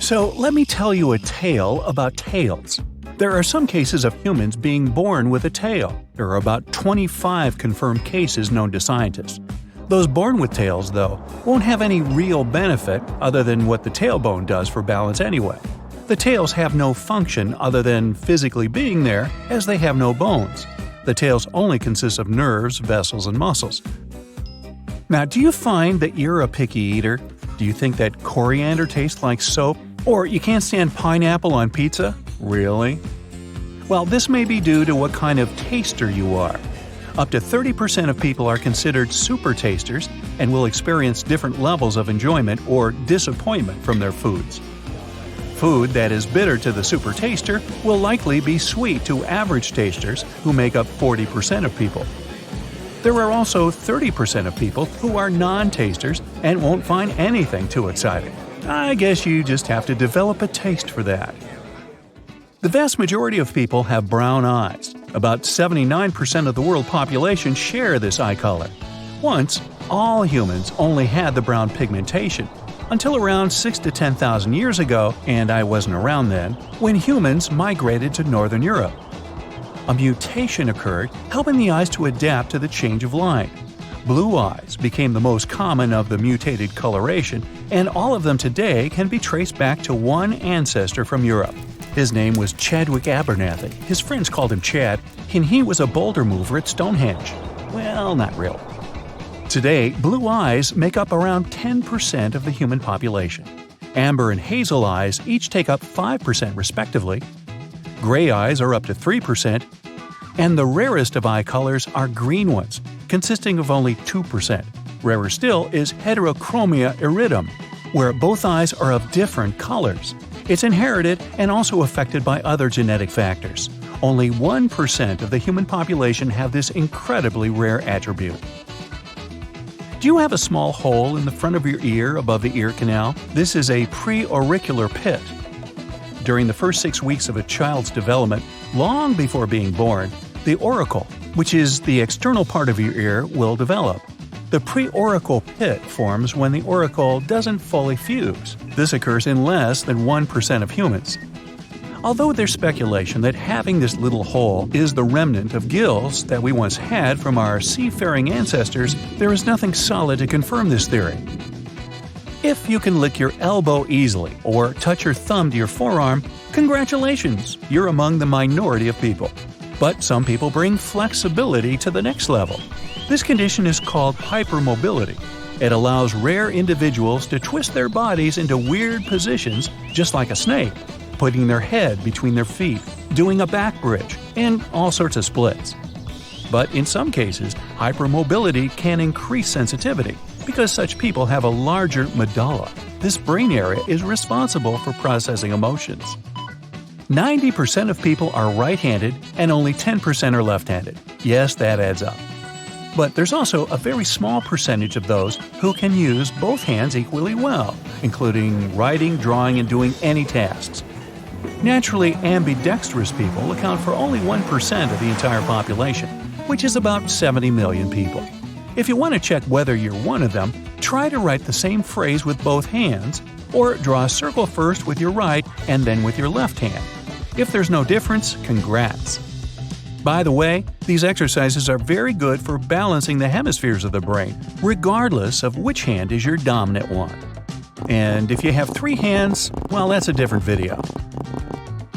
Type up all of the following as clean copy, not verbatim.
So let me tell you a tale about tails. There are some cases of humans being born with a tail. There are about 25 confirmed cases known to scientists. Those born with tails, though, won't have any real benefit other than what the tailbone does for balance anyway. The tails have no function other than physically being there, as they have no bones. The tails only consist of nerves, vessels, and muscles. Now, do you find that you're a picky eater? Do you think that coriander tastes like soap? Or you can't stand pineapple on pizza? Really? Well, this may be due to what kind of taster you are. Up to 30% of people are considered super tasters and will experience different levels of enjoyment or disappointment from their foods. Food that is bitter to the super taster will likely be sweet to average tasters, who make up 40% of people. There are also 30% of people who are non-tasters and won't find anything too exciting. I guess you just have to develop a taste for that. The vast majority of people have brown eyes. About 79% of the world population share this eye color. Once, all humans only had the brown pigmentation, until around 6,000 to 10,000 years ago, and I wasn't around then, when humans migrated to Northern Europe. A mutation occurred, helping the eyes to adapt to the change of light. Blue eyes became the most common of the mutated coloration, and all of them today can be traced back to one ancestor from Europe. His name was Chadwick Abernathy. His friends called him Chad, and he was a boulder mover at Stonehenge. Well, not really. Today, blue eyes make up around 10% of the human population. Amber and hazel eyes each take up 5% respectively. Gray eyes are up to 3%, and the rarest of eye colors are green ones, consisting of only 2%. Rarer still is heterochromia iridum, where both eyes are of different colors. It's inherited and also affected by other genetic factors. Only 1% of the human population have this incredibly rare attribute. Do you have a small hole in the front of your ear above the ear canal? This is a pre-auricular pit. During the first 6 weeks of a child's development, long before being born, the auricle, which is the external part of your ear, will develop. The pre-auricle pit forms when the auricle doesn't fully fuse. This occurs in less than 1% of humans. Although there's speculation that having this little hole is the remnant of gills that we once had from our seafaring ancestors, there is nothing solid to confirm this theory. If you can lick your elbow easily or touch your thumb to your forearm, congratulations, you're among the minority of people. But some people bring flexibility to the next level. This condition is called hypermobility. It allows rare individuals to twist their bodies into weird positions, just like a snake, putting their head between their feet, doing a back bridge, and all sorts of splits. But in some cases, hypermobility can increase sensitivity, because such people have a larger medulla. This brain area is responsible for processing emotions. 90% of people are right-handed and only 10% are left-handed. Yes, that adds up. But there's also a very small percentage of those who can use both hands equally well, including writing, drawing, and doing any tasks. Naturally, ambidextrous people account for only 1% of the entire population, which is about 70 million people. If you want to check whether you're one of them, try to write the same phrase with both hands, or draw a circle first with your right and then with your left hand. If there's no difference, congrats! By the way, these exercises are very good for balancing the hemispheres of the brain, regardless of which hand is your dominant one. And if you have 3 hands, well, that's a different video.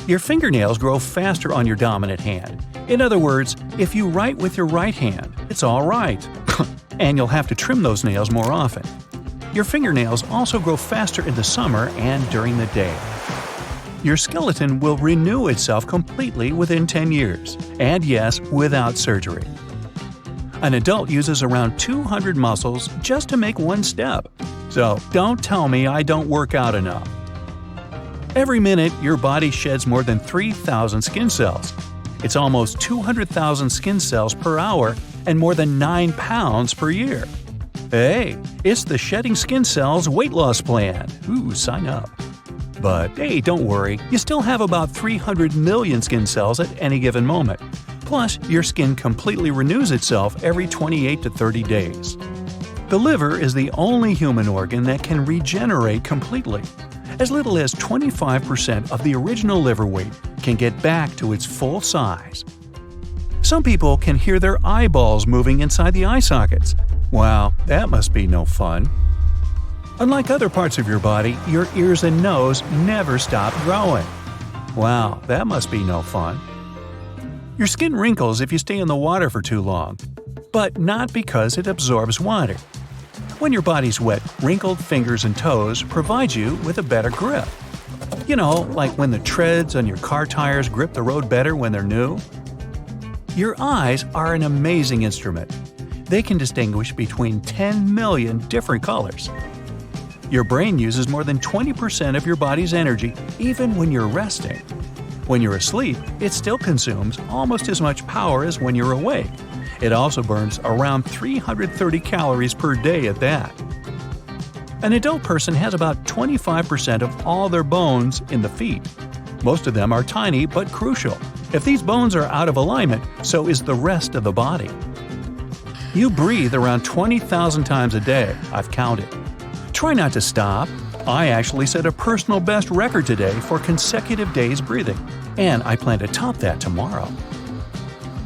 Your fingernails grow faster on your dominant hand. In other words, if you write with your right hand, it's all right. And you'll have to trim those nails more often. Your fingernails also grow faster in the summer and during the day. Your skeleton will renew itself completely within 10 years, and yes, without surgery. An adult uses around 200 muscles just to make one step. So don't tell me I don't work out enough. Every minute, your body sheds more than 3,000 skin cells. It's almost 200,000 skin cells per hour and more than 9 pounds per year. Hey, it's the Shedding Skin Cells Weight Loss Plan. Ooh, sign up. But hey, don't worry, you still have about 300 million skin cells at any given moment. Plus, your skin completely renews itself every 28 to 30 days. The liver is the only human organ that can regenerate completely. As little as 25% of the original liver weight can get back to its full size. Some people can hear their eyeballs moving inside the eye sockets. Wow, that must be no fun. Unlike other parts of your body, your ears and nose never stop growing. Wow, that must be no fun. Your skin wrinkles if you stay in the water for too long, but not because it absorbs water. When your body's wet, wrinkled fingers and toes provide you with a better grip. You know, like when the treads on your car tires grip the road better when they're new. Your eyes are an amazing instrument. They can distinguish between 10 million different colors. Your brain uses more than 20% of your body's energy even when you're resting. When you're asleep, it still consumes almost as much power as when you're awake. It also burns around 330 calories per day at that. An adult person has about 25% of all their bones in the feet. Most of them are tiny but crucial. If these bones are out of alignment, so is the rest of the body. You breathe around 20,000 times a day, I've counted. Try not to stop. I actually set a personal best record today for consecutive days breathing, and I plan to top that tomorrow.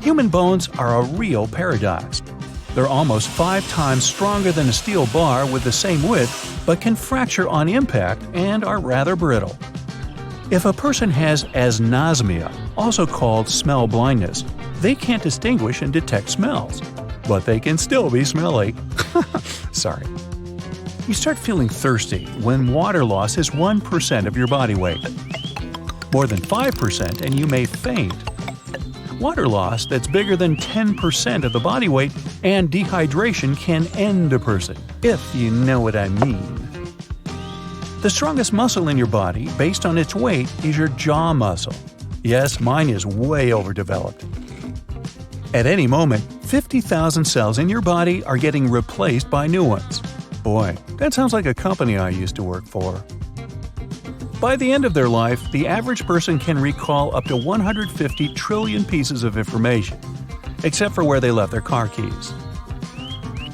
Human bones are a real paradox. They're almost 5 times stronger than a steel bar with the same width, but can fracture on impact and are rather brittle. If a person has anosmia, also called smell blindness, they can't distinguish and detect smells, but they can still be smelly. Sorry. You start feeling thirsty when water loss is 1% of your body weight. More than 5% and you may faint. Water loss that's bigger than 10% of the body weight and dehydration can end a person, if you know what I mean. The strongest muscle in your body, based on its weight, is your jaw muscle. Yes, mine is way overdeveloped. At any moment, 50,000 cells in your body are getting replaced by new ones. Boy, that sounds like a company I used to work for. By the end of their life, the average person can recall up to 150 trillion pieces of information, except for where they left their car keys.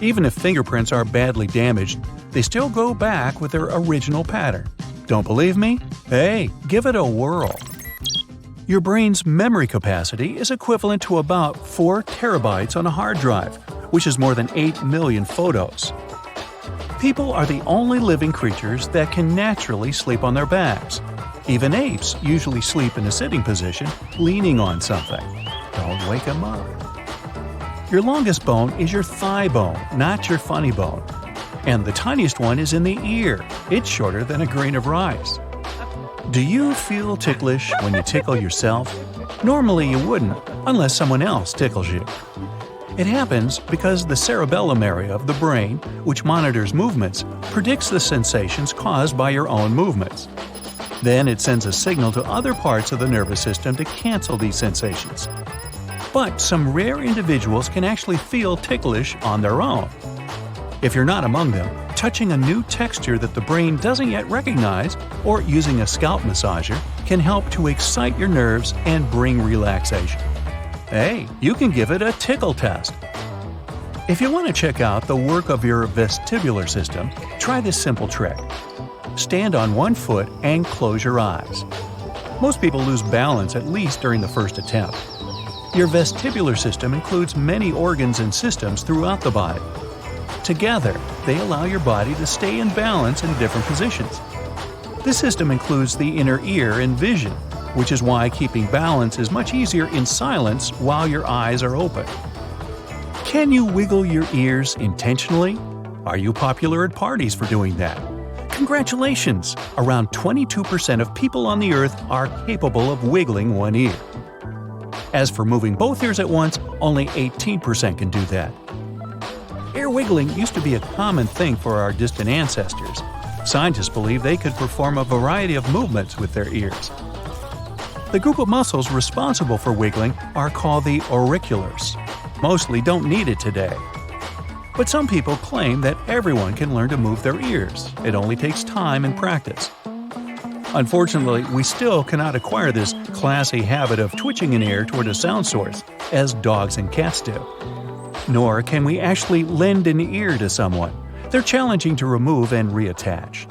Even if fingerprints are badly damaged, they still go back with their original pattern. Don't believe me? Hey, give it a whirl. Your brain's memory capacity is equivalent to about 4 terabytes on a hard drive, which is more than 8 million photos. People are the only living creatures that can naturally sleep on their backs. Even apes usually sleep in a sitting position, leaning on something. Don't wake them up. Your longest bone is your thigh bone, not your funny bone. And the tiniest one is in the ear. It's shorter than a grain of rice. Do you feel ticklish when you tickle yourself? Normally you wouldn't, unless someone else tickles you. It happens because the cerebellum area of the brain, which monitors movements, predicts the sensations caused by your own movements. Then it sends a signal to other parts of the nervous system to cancel these sensations. But some rare individuals can actually feel ticklish on their own. If you're not among them, touching a new texture that the brain doesn't yet recognize or using a scalp massager can help to excite your nerves and bring relaxation. Hey, you can give it a tickle test. If you want to check out the work of your vestibular system, try this simple trick. Stand on one foot and close your eyes. Most people lose balance at least during the first attempt. Your vestibular system includes many organs and systems throughout the body. Together, they allow your body to stay in balance in different positions. This system includes the inner ear and vision, which is why keeping balance is much easier in silence while your eyes are open. Can you wiggle your ears intentionally? Are you popular at parties for doing that? Congratulations! Around 22% of people on the earth are capable of wiggling one ear. As for moving both ears at once, only 18% can do that. Ear wiggling used to be a common thing for our distant ancestors. Scientists believe they could perform a variety of movements with their ears. The group of muscles responsible for wiggling are called the auriculars. Mostly don't need it today. But some people claim that everyone can learn to move their ears. It only takes time and practice. Unfortunately, we still cannot acquire this classy habit of twitching an ear toward a sound source, as dogs and cats do. Nor can we actually lend an ear to someone. They're challenging to remove and reattach.